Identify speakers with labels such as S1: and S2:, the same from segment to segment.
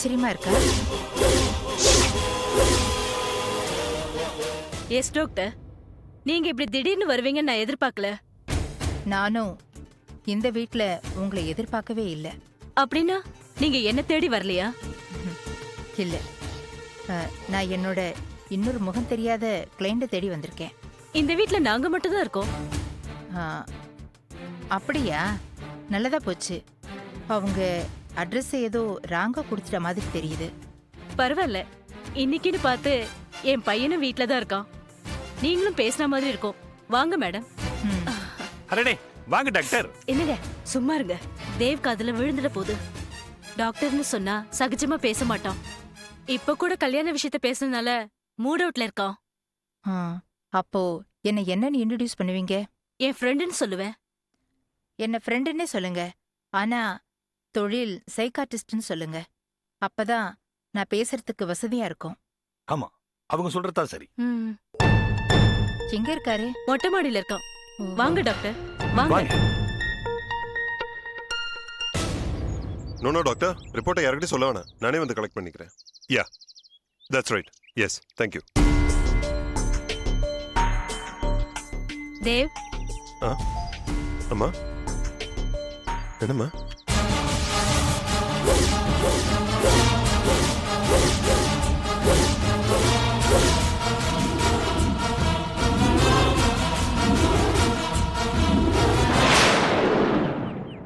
S1: ஆச்சரியமா இருக்கா?
S2: Yes doctor, நீங்க இப்படி திடீர்னு வருவீங்கன்னு நான் எதிர்பார்க்கல.
S1: நானும் இந்த வீட்ல உங்களை எதிர்பார்க்கவே இல்லை.
S2: அப்படின்னா நீங்க என்ன தேடி வரலையா?
S1: இல்ல, நான் என்னோட இன்னொரு முகம் தெரியாத கிளைண்ட தேடி வந்திருக்கேன்.
S2: இந்த வீட்ல நாங்க மட்டும் தான் இருக்கோம்.
S1: ஆ, அப்படியா? நல்லதா போச்சு. அவங்க அட்ரஸ் ஏதோ ராங்கா கொடுத்துட்ட மாதிரி தெரியுது.
S2: பரவாயில்ல, இன்னைக்குன்னு பார்த்து என் பையனும் வீட்ல தான் இருக்கான். நீங்களும் பேசுன மாதிரி இருக்கும். வாங்க மேடம்.
S3: அரடே வாங்க டாக்டர்.
S2: என்னங்க சும்மா இருங்க. தேவ் காதுல விழுந்துட போகுது. டாக்டர்னு சொன்னா சகஜமா பேச மாட்டான். இப்ப கூட கல்யாண விஷயத்த பேசுனதுனால மூட் அவுட்ல இருக்கான்.
S1: ஆ, அப்போ என்னன்னு இன்ட்ரடியூஸ் பண்ணுவீங்க?
S2: என் ஃப்ரெண்டுன்னு சொல்லுவேன்.
S1: என்ன ஃப்ரெண்டுன்னே சொல்லுங்க. ஆனா தொழில் சைக்காட்டிஸ்ட்னு சொல்லுங்க. அப்பதான் நான் பேசுறதுக்கு வசதியா இருக்கும்.
S3: ஆமா, அவங்க சொல்றதா சரி.
S1: எங்க இருக்காரு?
S2: மொட்டை மாடியில இருக்கான். வாங்க டாக்டர், வாங்க.
S4: நோ டாக்டர், ரிப்போர்ட்டை யார்கிட்டயும் சொல்ல வேணாம். நானே வந்து கலெக்ட் பண்ணிக்கிறேன். Yeah, that's right. Yes, thank you.
S2: Dev.
S4: அம்மா, என்னம்மா?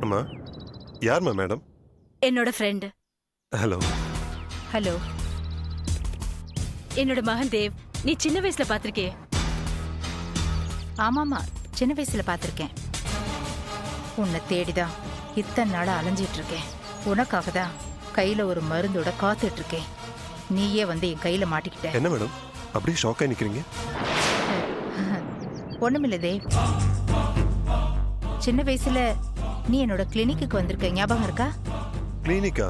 S4: அம்மா, யார்மா மேடம்?
S2: என்னோட ஃப்ரெண்ட்.
S4: ஹலோ.
S1: ஹலோ.
S2: என்னோட மகன் தேவ். நீ சின்ன வயசுல பாத்திருக்கே?
S1: ஆமாமா, சின்ன வயசுல பாத்திருக்கேன். உன்னை தேடிதான் இத்தனை நாளா அலைஞ்சிட்டு இருக்கேன். உனக்காக தான் கையில ஒரு மருந்தோட காத்துட்டு இருக்கேன். நீயே வந்து என் கையில மாட்டிக்கிட்ட.
S4: என்ன மேடம் அப்படியே ஷாக்கா நிக்கிறீங்க?
S1: ஒண்ணுமில்ல தேவ். சின்ன வயசுல நீ என்னோட கிளினிக்கு வந்திருக்க, ஞாபகம் இருக்கா?
S4: கிளினிக்கா?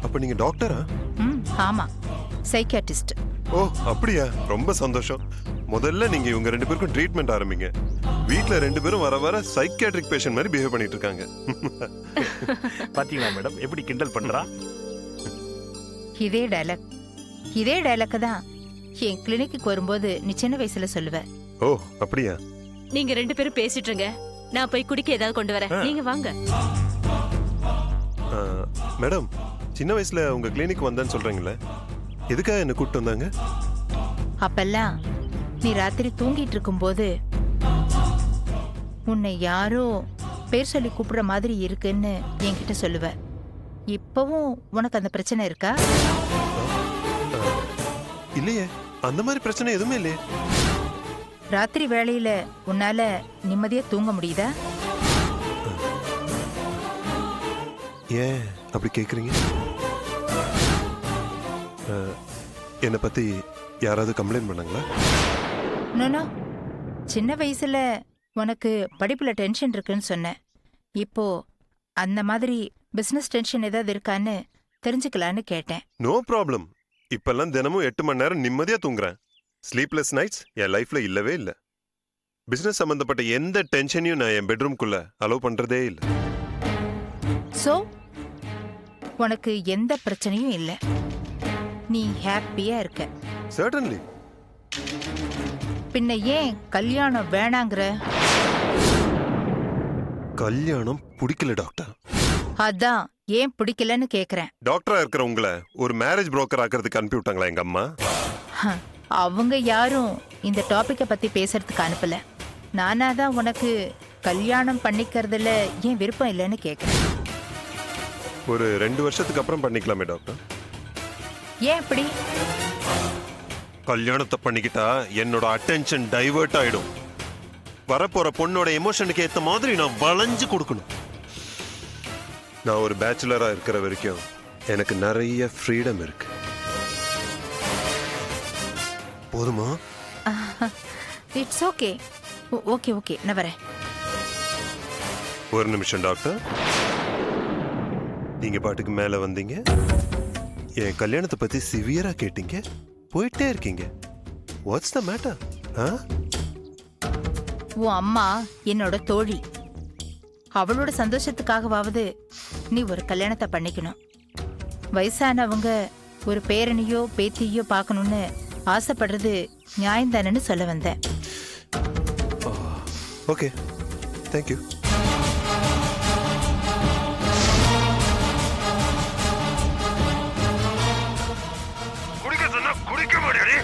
S4: அப்ப நீங்க டாக்டரா?
S1: ஆமா, சைக்காட்டிஸ்ட்.
S4: ஓ அப்படியா? ரொம்ப சந்தோஷம். முதல்ல நீங்க இவங்க ரெண்டு பேருக்கும் ட்ரீட்மெண்ட் ஆரம்பிங்க. வீட்ல ரெண்டு பேரும் வர வர சைக்கியாட்ரிக் பேஷண்ட் மாதிரி பிஹேவ் பண்ணிட்டு இருக்காங்க.
S3: பாத்தீங்களா மேடம் எப்படி கிண்டல் பண்றா?
S1: இதே டைலாக் தான் என் கிளினிக்கு வரும்போது நீ சின்ன வயசுல சொல்லுவ.
S4: ஓ அப்படியா?
S2: நீங்க ரெண்டு பேரும் பேசிட்டு இருங்க, நான் போய் குடிக்க ஏதாவது கொண்டு வரேன். நீங்க வாங்க.
S4: மேடம், சின்ன வயசுல உங்க கிளினிக் வந்தேன்னு சொல்றீங்களே, எதுக்காக என்ன கூப்பிட்டு வந்தாங்க?
S1: அப்பெல்லாம் நீ ராத்திரி தூங்கிட்டு இருக்கும்போது உன்னை யாரோ பேர் சொல்லி கூப்பிடுற மாதிரி இருக்குன்னு என்கிட்ட சொல்லுவ. இப்பவும் உனக்கு அந்த பிரச்சனை இருக்கா?
S4: இல்லையே, அந்த மாதிரி பிரச்சனை எதுவுமே இல்லையே.
S1: ராத்திரி வேளையில உன்னால நிம்மதியா தூங்க முடியுதா?
S4: ஏன் அப்படி கேக்குறீங்க? என்னை பத்தி யாராவது கம்ப்ளைண்ட் பண்ணாங்களா?
S1: நோ, சின்ன வயசுல உனக்கு படிப்புல டென்ஷன் இருக்குன்னு சொன்ன. இப்போ அந்த மாதிரி பிசினஸ் டென்ஷன் ஏதாவது இருக்கான்னு தெரிஞ்சுக்கலான்னு கேட்டேன்.
S4: No problem. இப்பெல்லாம் தினமும் 8 மணி நேரம் நிம்மதியா தூங்குறேன். ஸ்லீப்லெஸ் நைட்ஸ் என் லைஃப்ல இல்லவே இல்லை. பிசினஸ் சம்பந்தப்பட்ட எந்த டென்ஷனையும் நான் என் பெட்ரூம்குள்ள அலோவ் பண்றதே இல்லை.
S1: சோ உனக்கு எந்த பிரச்சனையும் இல்லை, நீ ஹாப்பியா இருக்க.
S4: சர்டன்லி.
S1: பின்ன ஏன் கல்யாணம் வேணாங்கிற?
S4: கல்யாணம் பிடிக்கல டாக்டர்.
S1: அதான் ஏன் பிடிக்கலன்னு கேக்குறேன்.
S4: டாக்டரா இருக்கிற உங்களை ஒரு மேரேஜ் புரோக்கர் ஆக்கிறதுக்கு அனுப்பி விட்டாங்களா எங்க அம்மா?
S1: அவங்க யாரும் இந்த டாபிக்க பத்தி பேசுறதுக்கு அனுப்பல. நானாதான் உனக்கு கல்யாணம் பண்ணிக்கிறதுல ஏன் விருப்பம் இல்லைன்னு கேக்குறேன்.
S4: ஒரு 2 வருஷத்துக்கு அப்புறம் பண்ணிக்கலாமே டாக்டர்?
S1: ஏன் இப்படி?
S4: கல்யாணத்தை பண்ணிக்கிட்டா என்னோட அட்டென்ஷன் டைவர்ட் ஆயிடும். வரப்போற பொண்ணோட எமோஷனுக்கு ஏத்த மாதிரி நான் வளைஞ்சு கொடுக்கணும். நான் ஒரு பேச்சுலரா இருக்கிற வரைக்கும் எனக்கு நிறைய ஃப்ரீடம் இருக்கு. போதுமா?
S1: It's okay. ஓகே, நான் வரேன்.
S4: ஒரு நிமிஷம் டாக்டர். நீங்க பாட்டுக்கு மேல வந்தீங்க, என் கல்யாணத்தை பத்தி சிவியரா கேட்டீங்க, போயிட்டே இருக்கீங்க. What's the matter?
S1: உன் அம்மா என்னோட தோழி. அவளோட சந்தோஷத்துக்காகவாவது நீ ஒரு கல்யாணத்தை பண்ணிக்கணும். வயசானவங்க ஒரு பேரனையோ பேத்தியோ பார்க்கணும்னு ஆசைப்படுறது நியாயம்தானன்னு சொல்ல வந்தேன்.
S4: Okay, thank you.
S3: குடிக்க சொன்னா குடிக்க மாட்டேடி.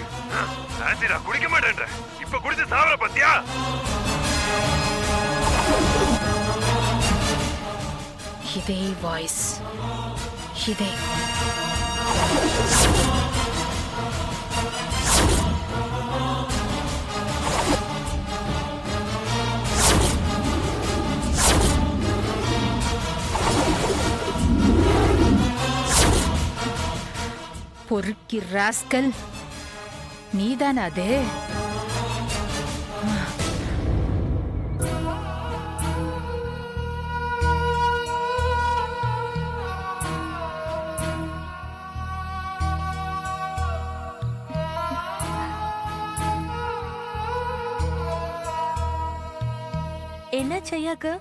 S3: ஆசிடா குடிக்க மாட்டேன்ற. இப்ப குடிச்சு சாவற பாத்தியா?
S1: இதே வாய்ஸ், இதே. பொறுக்கி ராஸ்கல், நீதானா அது?
S5: என்னாச்சு ஐயாக்கு?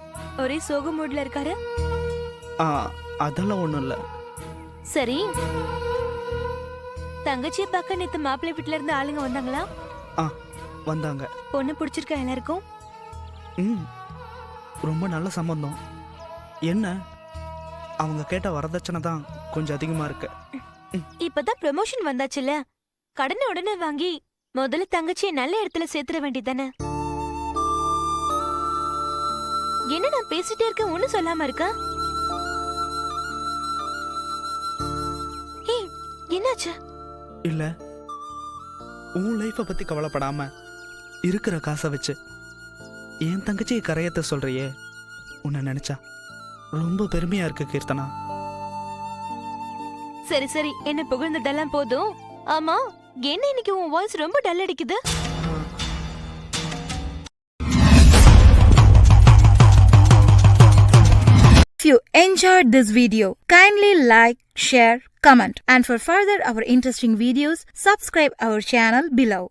S5: ஒரே சோக மூட்ல இருக்காரு.
S6: அதெல்லாம் ஒண்ணும் இல்ல.
S5: சரி, தங்கச்சியை பார்க்க நேத்து மாப்பிள்ளை வீட்டுல இருந்து ஆளுங்க வந்தாங்களா?
S6: வந்தாங்க.
S5: பொண்ணு பிடிச்சிருக்கா எல்லாருக்கும்?
S6: ரொம்ப நல்ல சம்பந்தம். என்ன, அவங்க கேட்ட வரதட்சணை தான் கொஞ்சம் அதிகமா இருக்கு.
S5: இப்பதான் ப்ரமோஷன் வந்தாச்சுல, கடனை உடனே வாங்கி முதல்ல தங்கச்சியை நல்ல இடத்துல சேர்த்துட வேண்டியதானே? என்ன நான் பேசிட்டே இருக்க, ஒண்ணு சொல்லாம இருக்கா? ஏய், என்னாச்சு?
S6: இல்ல, உன் லைஃப பத்தி கவலைப்படாம இருக்கிற காசை வச்சு என் தங்கச்சியை கரையத்த சொல்றியே, உன்னை நினைச்சா ரொம்ப பெருமையா இருக்கு கீர்த்தனா.
S5: சரி சரி, என்ன புகழ்ந்ததெல்லாம் போதும். ஆமா, என்ன இன்னைக்கு உன் வாய்ஸ் ரொம்ப டல் அடிக்குது?
S7: If you enjoyed this video, kindly like, share, comment, and for further our interesting videos, subscribe our channel below.